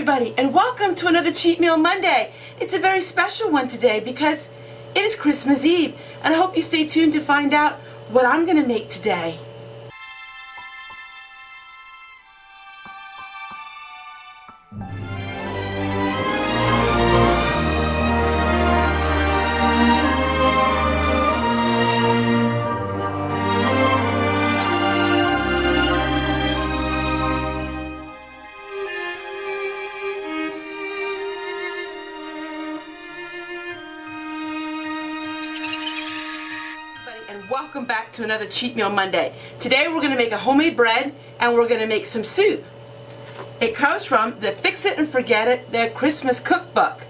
everybody, and welcome to another Cheat Meal Monday. It's a very special one today because it is Christmas Eve, and I hope you stay tuned to find out what I'm going to make today. And welcome back to another Cheat Meal Monday. Today we're going to make a homemade bread and we're going to make some soup. It comes from the Fix It and Forget It, their Christmas cookbook.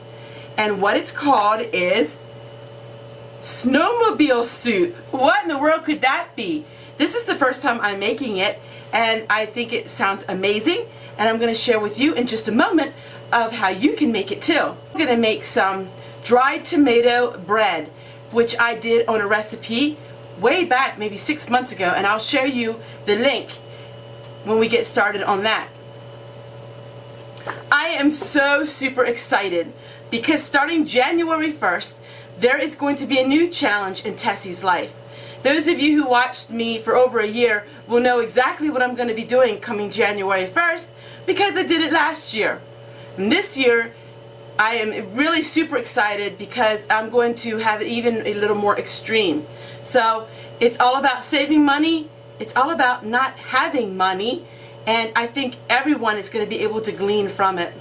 And what it's called is Snowmobile soup. What in the world could that be? This is the first time I'm making it and I think it sounds amazing, and I'm going to share with you in just a moment of how you can make it too. I'm going to make some dried tomato bread, which I did on a recipe way back, maybe 6 months ago, and I'll show you the link when we get started on that. I am so super excited because starting January 1st, there is going to be a new challenge in Tessie's life. Those of you who watched me for over a year will know exactly what I'm going to be doing coming January 1st because I did it last year. And this year, I am really super excited because I'm going to have it even a little more extreme. So it's all about saving money, it's all about not having money, and I think everyone is going to be able to glean from it.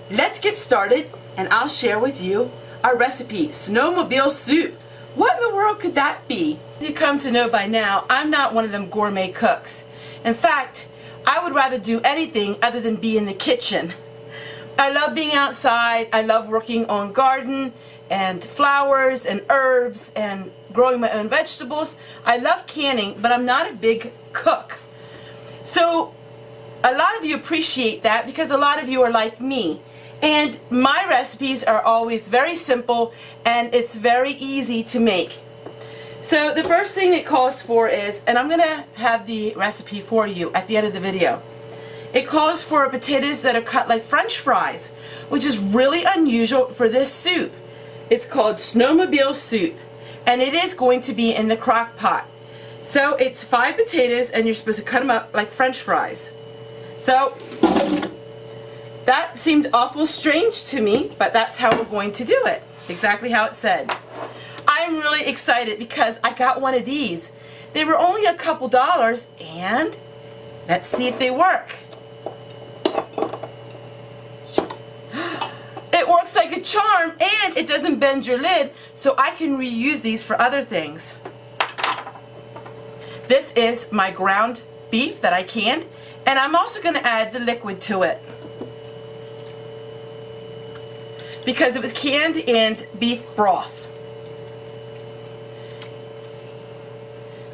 Let's get started and I'll share with you our recipe, Snowmobile soup. What in the world could that be? As you come to know by now, I'm not one of them gourmet cooks. In fact, I would rather do anything other than be in the kitchen. I love being outside, I love working on garden and flowers and herbs and growing my own vegetables. I love canning, but I'm not a big cook. So a lot of you appreciate that because a lot of you are like me. And my recipes are always very simple and it's very easy to make. So the first thing it calls for is, and I'm going to have the recipe for you at the end of the video. It calls for potatoes that are cut like French fries, which is really unusual for this soup. It's called Snowmobile soup, and it is going to be in the crock pot. So it's 5 potatoes, and you're supposed to cut them up like French fries. So that seemed awful strange to me, but that's how we're going to do it. Exactly how it said. I'm really excited because I got one of these. They were only a couple dollars, and let's see if they work. It works like a charm and it doesn't bend your lid, so I can reuse these for other things. This is my ground beef that I canned, and I'm also going to add the liquid to it because it was canned in beef broth.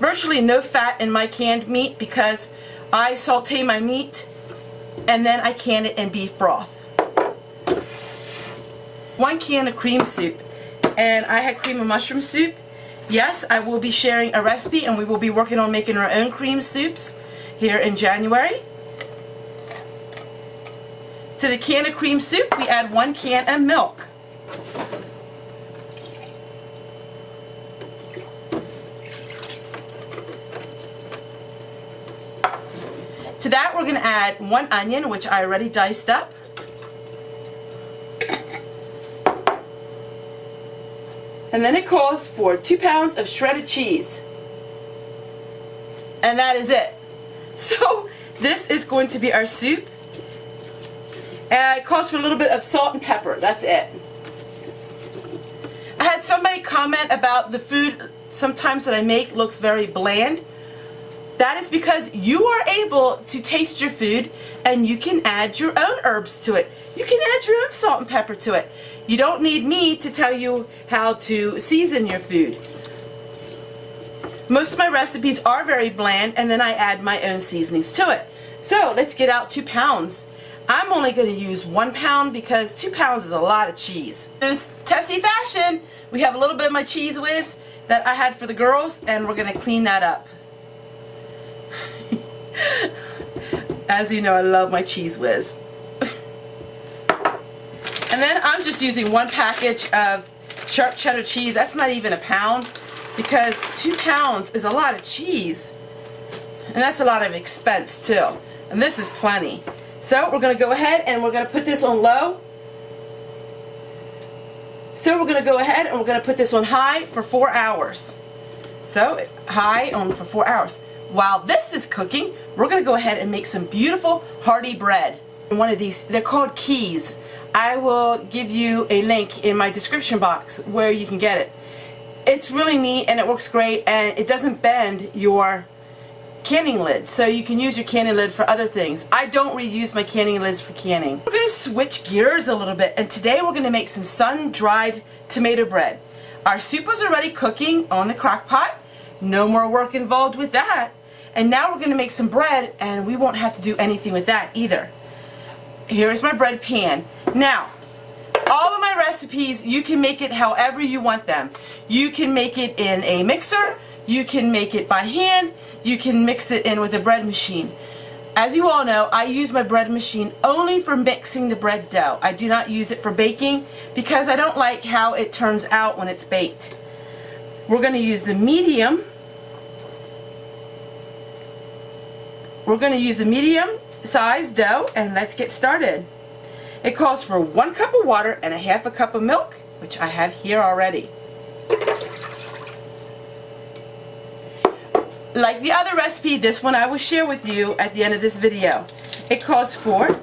Virtually no fat in my canned meat because I saute my meat and then I can it in beef broth. 1 can of cream soup, and I had cream of mushroom soup. Yes, I will be sharing a recipe and we will be working on making our own cream soups here in January. To the can of cream soup we add 1 can of milk. To that we're going to add 1 onion, which I already diced up. And then it calls for 2 pounds of shredded cheese. And that is it. So this is going to be our soup. And it calls for a little bit of salt and pepper. That's it. I had somebody comment about the food sometimes that I make looks very bland. That is because you are able to taste your food and you can add your own herbs to it. You can add your own salt and pepper to it. You don't need me to tell you how to season your food. Most of my recipes are very bland and then I add my own seasonings to it. So let's get out 2 pounds. I'm only going to use 1 pound because 2 pounds is a lot of cheese. This Tessie fashion, we have a little bit of my cheese whiz that I had for the girls and we're going to clean that up. As you know, I love my cheese whiz. And then I'm just using 1 package of sharp cheddar cheese. That's not even a pound, because 2 pounds is a lot of cheese. And that's a lot of expense too. And this is plenty. So we're going to go ahead and we're going to put this on low. So we're going to go ahead and we're going to put this on high for 4 hours. So high on for 4 hours. While this is cooking, we're going to go ahead and make some beautiful hearty bread. One of these, they're called keys. I will give you a link in my description box where you can get it. It's really neat and it works great, and it doesn't bend your canning lid, so you can use your canning lid for other things. I don't reuse my canning lids for canning. We're going to switch gears a little bit, and today we're going to make some sun-dried tomato bread. Our soup was already cooking on the crock pot. No more work involved with that. And now we're going to make some bread, and we won't have to do anything with that either. Here's my bread pan. Now, all of my recipes, you can make it however you want them. You can make it in a mixer, you can make it by hand, you can mix it in with a bread machine. As you all know, I use my bread machine only for mixing the bread dough. I do not use it for baking because I don't like how it turns out when it's baked. We're going to use the medium. We're going to use the medium size dough, and let's get started. It calls for 1 cup of water and 1/2 cup of milk, which I have here already. Like the other recipe, this one I will share with you at the end of this video. It calls for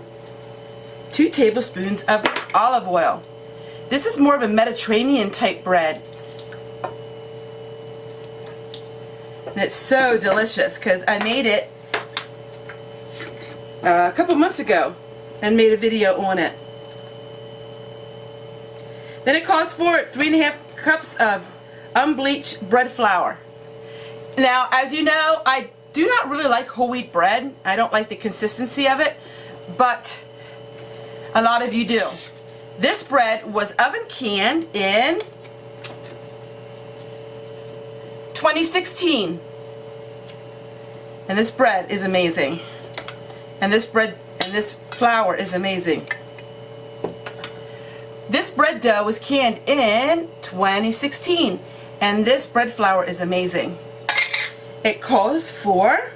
2 tablespoons of olive oil. This is more of a Mediterranean type bread. And it's so delicious because I made it a couple months ago and made a video on it. Then it calls for 3.5 cups of unbleached bread flour. Now, as you know, I do not really like whole wheat bread. I don't like the consistency of it, but a lot of you do. This bread was oven canned in 2016. And this bread is amazing. And this flour is amazing. This bread dough was canned in 2016, and this bread flour is amazing. It calls for,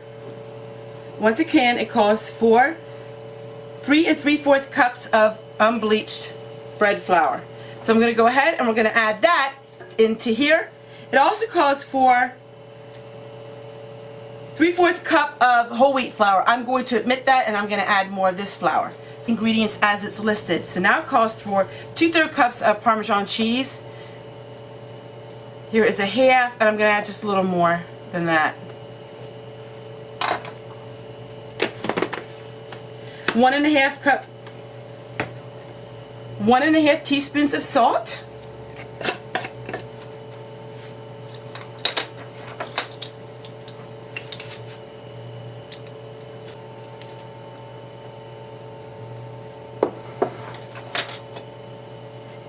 once again, it calls for 3 3/4 cups of unbleached bread flour. So I'm going to go ahead and we're going to add that into here. It also calls for 3/4 cup of whole wheat flour. I'm going to omit that, and I'm going to add more of this flour. Ingredients as it's listed. So now it calls for 2/3 cups of Parmesan cheese. Here is 1/2, and I'm going to add just a little more than that. 1.5 teaspoons of salt.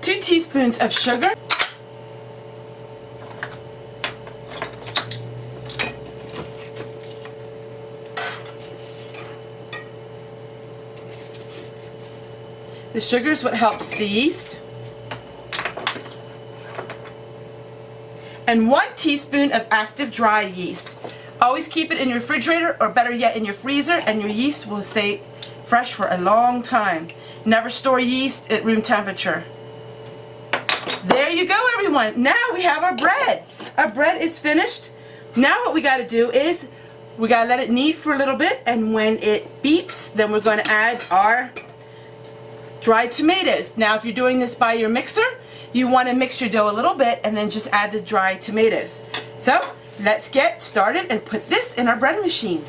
Two teaspoons of sugar. The sugar is what helps the yeast. And 1 teaspoon of active dry yeast. Always keep it in your refrigerator, or better yet in your freezer, and your yeast will stay fresh for a long time. Never store yeast at room temperature. There you go, everyone. Now we have our bread. Our bread is finished. Now what we got to do is we got to let it knead for a little bit, and when it beeps, then we're going to add our dried tomatoes. Now if you're doing this by your mixer, you want to mix your dough a little bit and then just add the dried tomatoes. So let's get started and put this in our bread machine.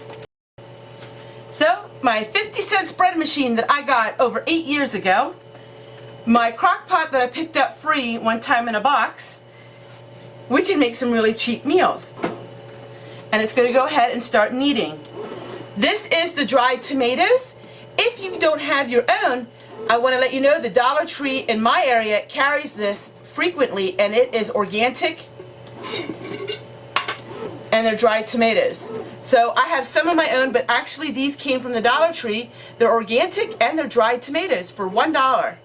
So my 50-cent bread machine that I got over 8 years ago, my crock pot that I picked up free one time in a box, we can make some really cheap meals. And it's going to go ahead and start kneading. This is the dried tomatoes. If you don't have your own, I want to let you know the Dollar Tree in my area carries this frequently, and it is organic, and they're dried tomatoes. So I have some of my own, but actually these came from the Dollar Tree. They're organic and they're dried tomatoes for $1.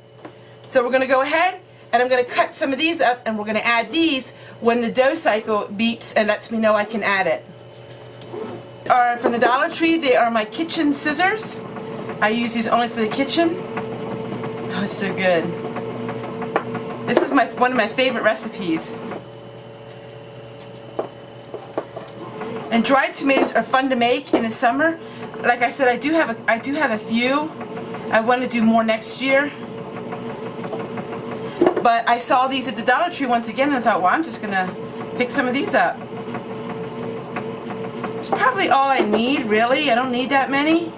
So we're going to go ahead and I'm going to cut some of these up, and we're going to add these when the dough cycle beeps and lets me know I can add it. From the Dollar Tree, they are my kitchen scissors. I use these only for the kitchen. Oh, it's so good. This is one of my favorite recipes. And dried tomatoes are fun to make in the summer. Like I said, I do have a few. I want to do more next year. But I saw these at the Dollar Tree once again, and I thought, well, I'm just going to pick some of these up. It's probably all I need, really. I don't need that many.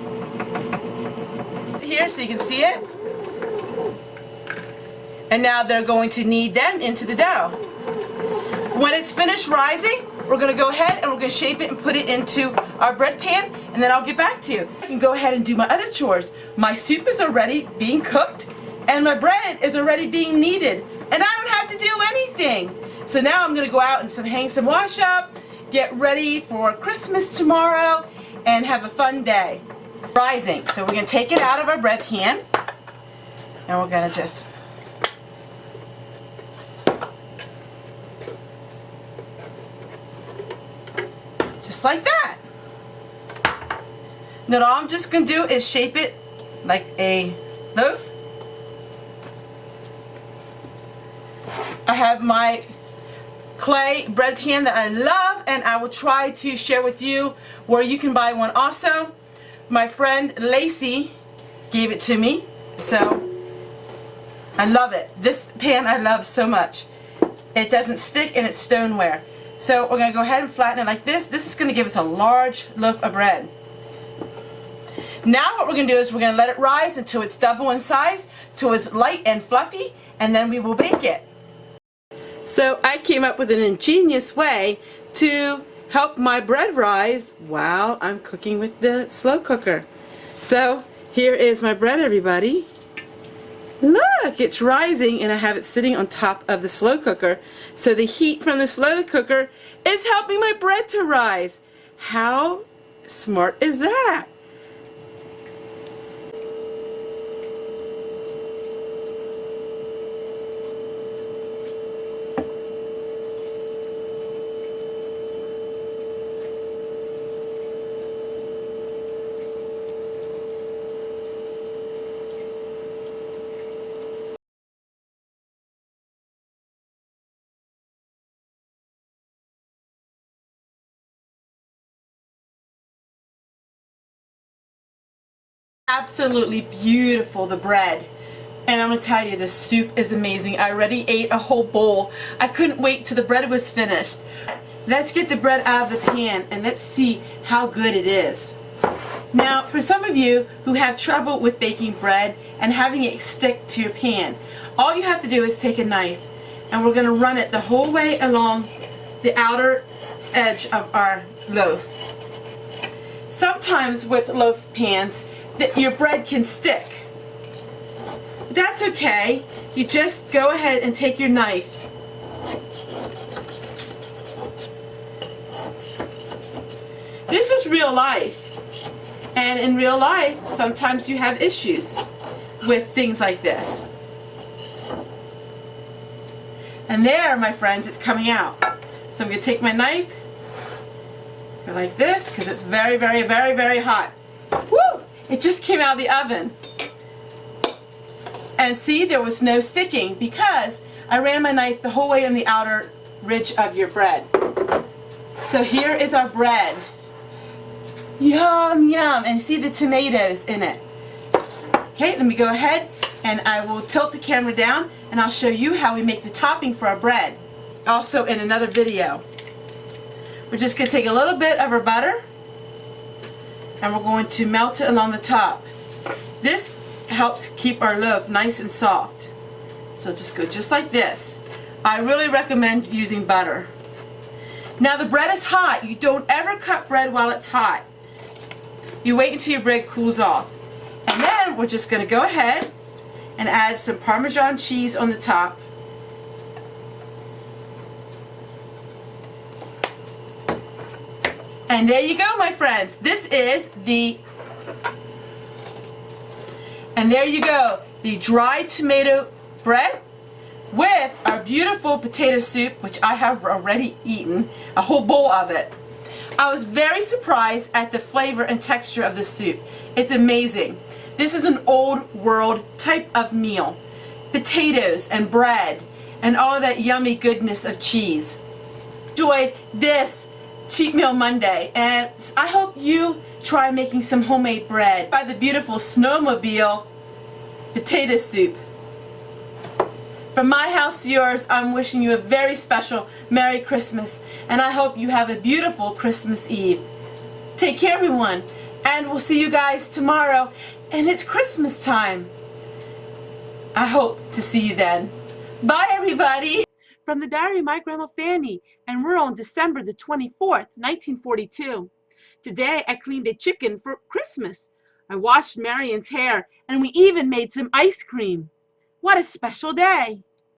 Here, so you can see it. And now they're going to knead them into the dough. When it's finished rising, we're going to go ahead and we're going to shape it and put it into our bread pan, and then I'll get back to you. I can go ahead and do my other chores. My soup is already being cooked, and my bread is already being kneaded, and I don't have to do anything. So now I'm going to go out and hang some wash up, get ready for Christmas tomorrow, and have a fun day. Rising. So we're going to take it out of our bread pan, and we're going to just like that. Now all I'm just going to do is shape it like a loaf. I have my clay bread pan that I love, and I will try to share with you where you can buy one also. My friend Lacey gave it to me, so I love it. This pan I love so much. It doesn't stick and it's stoneware. So we're going to go ahead and flatten it like this. This is going to give us a large loaf of bread. Now what we're going to do is we're going to let it rise until it's double in size, till it's light and fluffy, and then we will bake it. So I came up with an ingenious way to help my bread rise while I'm cooking with the slow cooker. So here is my bread, everybody. Look, it's rising, and I have it sitting on top of the slow cooker. So the heat from the slow cooker is helping my bread to rise. How smart is that? Absolutely beautiful, the bread. And I'm going to tell you, the soup is amazing. I already ate a whole bowl. I couldn't wait till the bread was finished. Let's get the bread out of the pan and let's see how good it is. Now, for some of you who have trouble with baking bread and having it stick to your pan, all you have to do is take a knife, and we're going to run it the whole way along the outer edge of our loaf. Sometimes with loaf pans, that your bread can stick. That's okay. You just go ahead and take your knife. This is real life. And in real life, sometimes you have issues with things like this. And there, my friends, it's coming out. So I'm going to take my knife, go like this, because it's very, very, very, very hot. Woo! It just came out of the oven. And see, there was no sticking because I ran my knife the whole way in the outer ridge of your bread. So here is our bread. Yum, yum. And see the tomatoes in it. Okay, let me go ahead and I will tilt the camera down and I'll show you how we make the topping for our bread. Also in another video. We're just going to take a little bit of our butter and we're going to melt it along the top. This helps keep our loaf nice and soft. So just go just like this. I really recommend using butter. Now the bread is hot. You don't ever cut bread while it's hot. You wait until your bread cools off. And then we're just going to go ahead and add some Parmesan cheese on the top. And there you go, my friends. This is the, and there you go, the dried tomato bread with our beautiful potato soup, which I have already eaten, a whole bowl of it. I was very surprised at the flavor and texture of the soup. It's amazing. This is an old world type of meal. Potatoes and bread and all of that yummy goodness of cheese. Enjoy this Cheat Meal Monday, and I hope you try making some homemade bread by the beautiful Snowmobile potato soup. From my house to yours, I'm wishing you a very special Merry Christmas, and I hope you have a beautiful Christmas Eve. Take care, everyone, and we'll see you guys tomorrow, and it's Christmas time. I hope to see you then. Bye, everybody. From the Diary of My Grandma Fanny, and we're on December the 24th, 1942. Today, I cleaned a chicken for Christmas. I washed Marion's hair, and we even made some ice cream. What a special day!